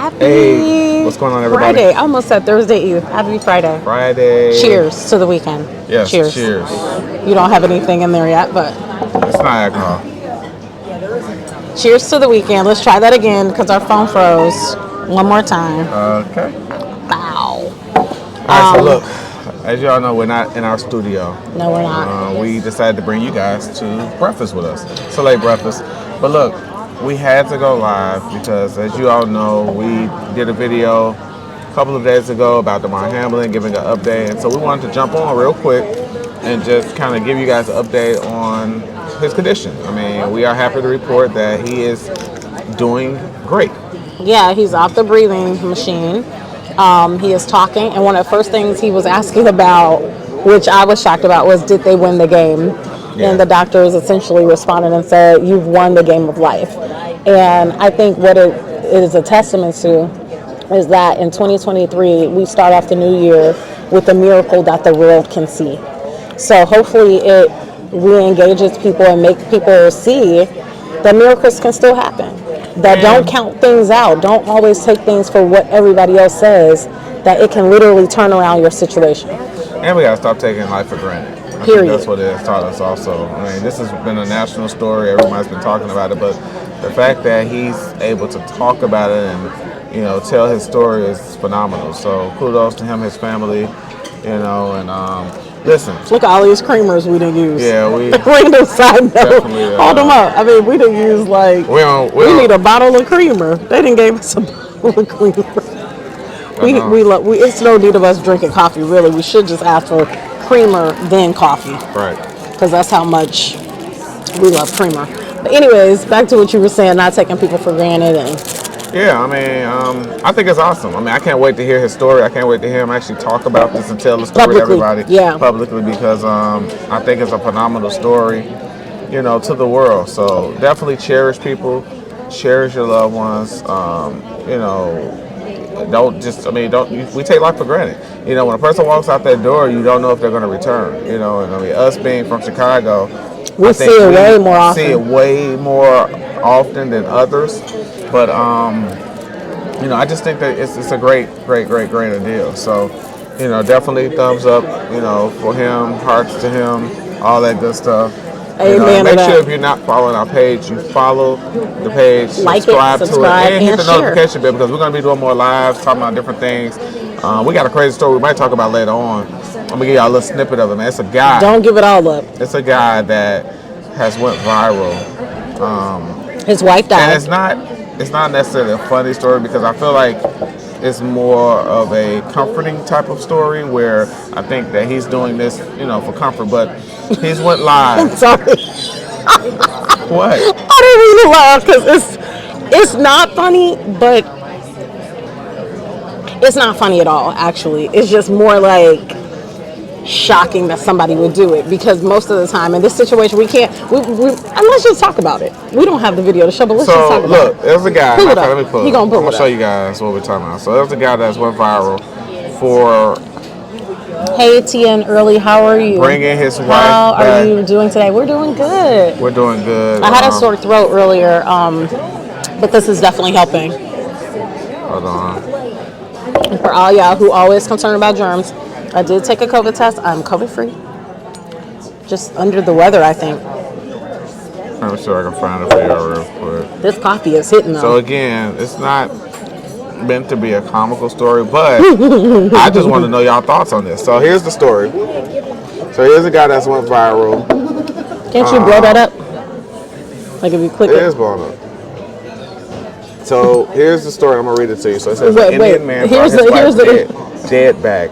Happy what's going on, everybody? Friday. I almost said Thursday Eve. Happy Friday. Friday. Cheers to the weekend. Yes, cheers. You don't have anything in there yet, but it's not alcohol. Cheers to the weekend. Let's try that again because our phone froze. One more time. Okay. Wow. All right, so look, as y'all know, we're not in our studio. No, we're not. We decided to bring you guys to breakfast with us. It's a late breakfast. But look, we had to go live because, as you all know, we did a video a couple of days ago about Damar Hamlin giving an update. And so we wanted to jump on real quick and just kind of give you guys an update on his condition. I mean, we are happy to report that he is doing great. Yeah, he's off the breathing machine. He is talking, and one of the first things he was asking about, which I was shocked about, was did they win the game? Yeah. And the doctors essentially responded and said, you've won the game of life. And I think what it is a testament to is that in 2023, we start off the new year with a miracle that the world can see. So hopefully it re-engages people and make people see that miracles can still happen. That don't count things out. Don't always take things for what everybody else says. That it can literally turn around your situation. And we gotta stop taking life for granted. I Period. think that's what it has taught us also. I mean, this has been a national story. Everybody's been talking about it, but the fact that he's able to talk about it and, you know, tell his story is phenomenal. So kudos to him, his family, you know, and listen. Look at all these creamers we didn't use. Yeah, we random side note. Hold them up. I mean, we didn't use like we need a bottle of creamer. They didn't give us a bottle of creamer. We it's no need of us drinking coffee. Really, we should just ask for creamer then coffee. Right. Because that's how much we love creamer. But anyways, back to what you were saying, not taking people for granted and. Yeah, I mean, I think it's awesome. I mean, I can't wait to hear his story. I can't wait to hear him actually talk about this and tell the story to everybody publicly because I think it's a phenomenal story, you know, to the world. So definitely cherish people, cherish your loved ones. You know, we take life for granted. You know, when a person walks out that door, you don't know if they're going to return. You know, and I mean, us being from Chicago, we see it way more often. See it way more often than others. But, you know, I just think that it's a great deal. So, you know, definitely thumbs up, you know, for him, hearts to him, all that good stuff. Amen. Make sure if you're not following our page, you follow the page, like subscribe it, to it, and hit the share. notification bell because we're going to be doing more lives, talking about different things. We got a crazy story we might talk about later on. I'm going to give y'all a little snippet of it, man. It's a guy. Don't give it all up. It's a guy that has went viral. His wife died. And it's not necessarily a funny story because I feel like it's more of a comforting type of story where I think that he's doing this, you know, for comfort, but he's went live. I'm sorry. What? I didn't mean to laugh because it's not funny, but it's not funny at all, actually. It's just more like shocking that somebody would do it because most of the time in this situation we can't and let's just talk about it. We don't have the video to show, but let's just talk about it. Look, there's a guy. Pull it up. Let me pull it. I'm gonna show you guys what we're talking about. So there's a guy that's went viral for Hey Tian Early, how are you? Bringing his wife How back. are you doing today? We're doing good. We're doing good. I had a sore throat earlier, but this is definitely helping. Hold on. And for all y'all who always concerned about germs, I did take a COVID test. I'm COVID free. Just under the weather, I think. I'm sure I can find it for you real quick. This coffee is hitting though. So again, it's not meant to be a comical story, but I just want to know y'all thoughts on this. So here's the story. So here's a guy that's went viral. Can't you blow that up? Like if you click it. It is blowing up. So here's the story. I'm gonna read it to you. So it says an Indian man brought his wife dead back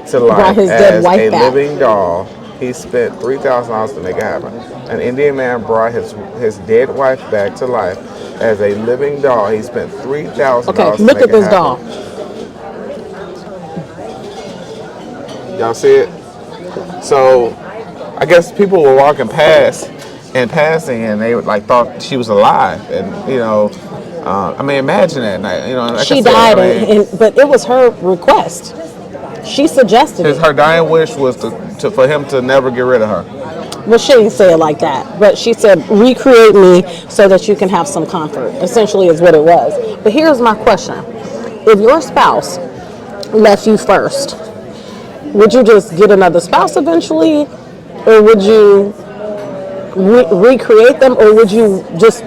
to life as a living doll. He spent $3,000 to make it happen. An Indian man brought his dead wife back to life as a living doll. He spent $3,000 to make it happen. Okay, look at this doll. Y'all see it? So I guess people were walking past and passing, and they like thought she was alive, and you know. I mean, imagine that night. You know, like she died, but it was her request. She suggested it. Her dying wish was for him to never get rid of her. Well, she didn't say it like that, but she said, recreate me so that you can have some comfort, essentially is what it was. But here's my question. If your spouse left you first, would you just get another spouse eventually? Or would you recreate them? Or would you just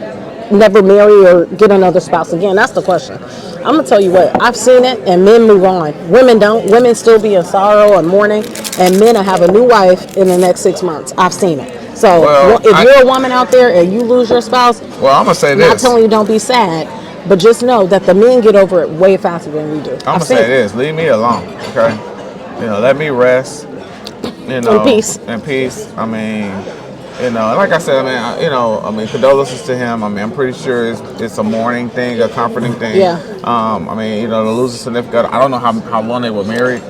never marry or get another spouse again? That's the question. I'm going to tell you what, I've seen it, and men move on. Women don't. Women still be in sorrow and mourning, and men will have a new wife in the next 6 months. I've seen it. So if you're a woman out there and you lose your spouse, well, I'm going to say this. Not telling you don't be sad, but just know that the men get over it way faster than we do. I'm going to say this. Leave me alone, okay? Let me rest. In peace. In peace. I mean, like I said, condolences to him. I'm pretty sure it's a mourning thing, a comforting thing. Yeah. To lose a significant, I don't know how long they were married,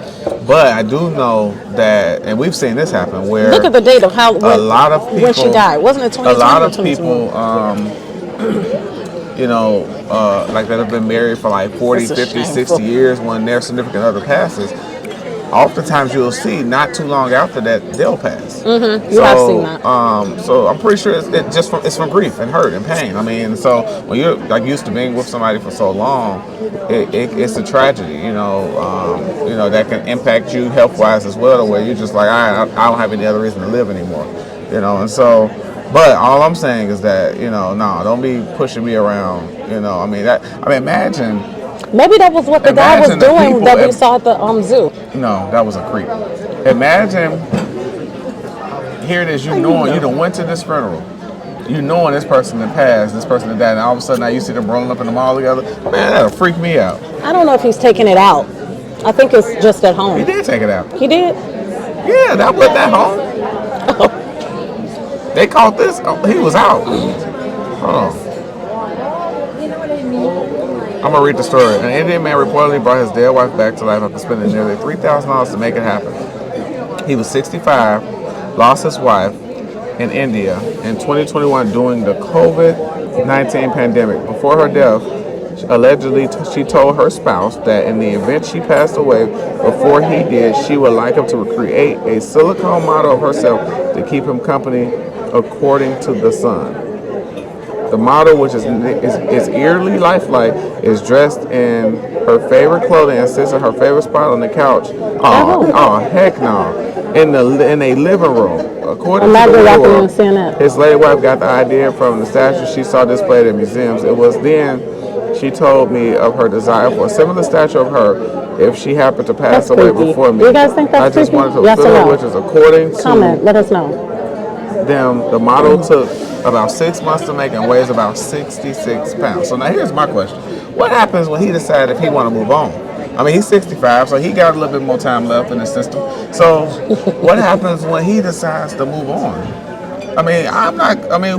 but I do know that, and we've seen this happen where. Look at the date of a lot of people, when she died. Wasn't it 2020? A lot of people, like that have been married for like 40, 50, 60 years when their significant other passes. Oftentimes you'll see not too long after that they'll pass. Mm-hmm. You have seen that. So I'm pretty sure it's from grief and hurt and pain. I mean, so when you're like used to being with somebody for so long, it's a tragedy. That can impact you health wise as well, where you're just like I don't have any other reason to live anymore. And so. But all I'm saying is that don't be pushing me around. Imagine. Maybe that was what the guy was doing that we saw at the zoo. No, that was a creep. Imagine, here it is, you done went to this funeral. You knowing this person that passed, this person that died, and all of a sudden now you see them rolling up in the mall together. Man, that'll freak me out. I don't know if he's taking it out. I think it's just at home. He did take it out. He did? Yeah, that was at home. Oh. They caught this. Oh, he was out. Hold on. I'm going to read the story. An Indian man reportedly brought his dead wife back to life after spending nearly $3,000 to make it happen. He was 65, lost his wife in India in 2021 during the COVID-19 pandemic. Before her death, allegedly she told her spouse that in the event she passed away before he did, she would like him to create a silicone model of herself to keep him company, according to The Sun. The model, which is eerily lifelike, is dressed in her favorite clothing and sits in her favorite spot on the couch. Oh, heck no! In a living room. According to the report, his late wife got the idea from the statue she saw displayed in museums. It was then she told me of her desire for a similar statue of her if she happened to pass away before me. Do you guys think that's creepy? I just wanted to yes fill, which is according to comment. Let us know. The model took about 6 months to make and weighs about 66 pounds. So now here's my question. What happens when he decides if he want to move on? I mean, he's 65, so he got a little bit more time left in the system. So what happens when he decides to move on?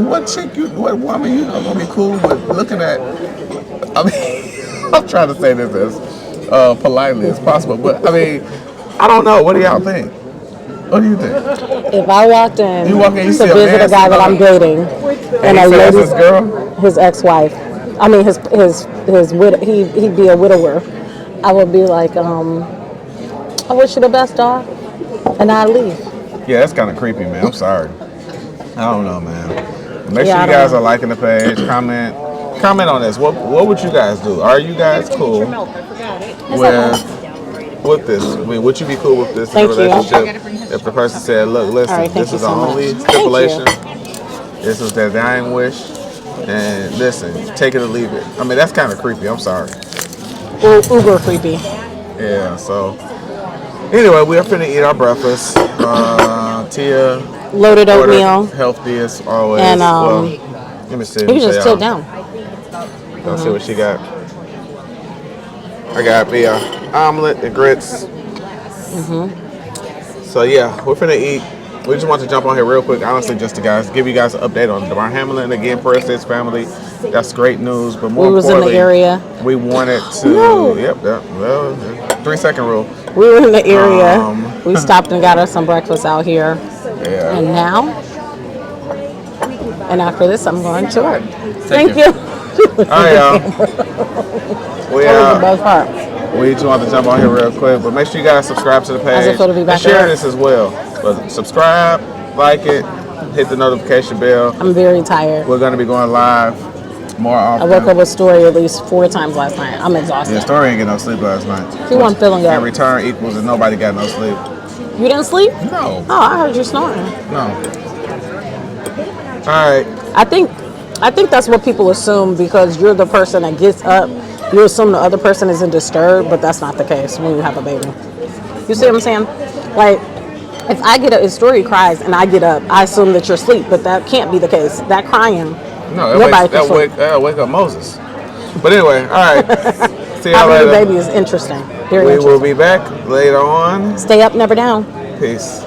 What chick, what woman you going to be cool with looking at? I'm trying to say this as politely as possible, but I don't know. What do y'all think? What do you think? If I walked in you to visit a guy that I'm dating, and a lady's girl, his ex-wife, his widow, he'd be a widower, I would be like, I wish you the best, dog, and I'd leave. Yeah, that's kind of creepy, man. I'm sorry. I don't know, man. Make sure you guys are liking the page, comment on this. What would you guys do? Are you guys cool with this? I mean, would you be cool with this relationship if the person said, look, listen, this is the only stipulation, this is their dying wish, and listen, take it or leave it. I mean, that's kind of creepy. I'm sorry. Uber creepy. Yeah, so anyway, we are finna eat our breakfast. Tia loaded oatmeal, healthy as always. And let me see. You just chill down. Let's see what she got. I got me a omelet and grits. So yeah, we're finna eat. We just want to jump on here real quick, honestly, just to give you guys an update on Damar Hamlin. Again, Prayers to his family. That's great news. But more importantly, in the area. We wanted to. No. Yep. 3-second rule. We were in the area. We stopped and got us some breakfast out here. Yeah. And now, and after this, I'm going to work. Thank you. All right, y'all. We just want to jump on here real quick, but make sure you guys subscribe to the page and share this as well. But subscribe, like it, hit the notification bell. I'm very tired. We're going to be going live more often. I woke up with Story at least 4 times last night. I'm exhausted. Yeah, Story ain't get no sleep last night. She wasn't feeling good. And return equals that nobody got no sleep. You didn't sleep? No. Oh, I heard you snoring. No. All right. I think that's what people assume because you're the person that gets up. You assume the other person isn't disturbed, but that's not the case when you have a baby. You see what I'm saying? Like, if I get up, if Story cries and I get up, I assume that you're asleep, but that can't be the case. That crying, that'll wake up Moses. But anyway, all right. See y'all later. Having a baby is interesting. We will be back later on. Stay up, never down. Peace.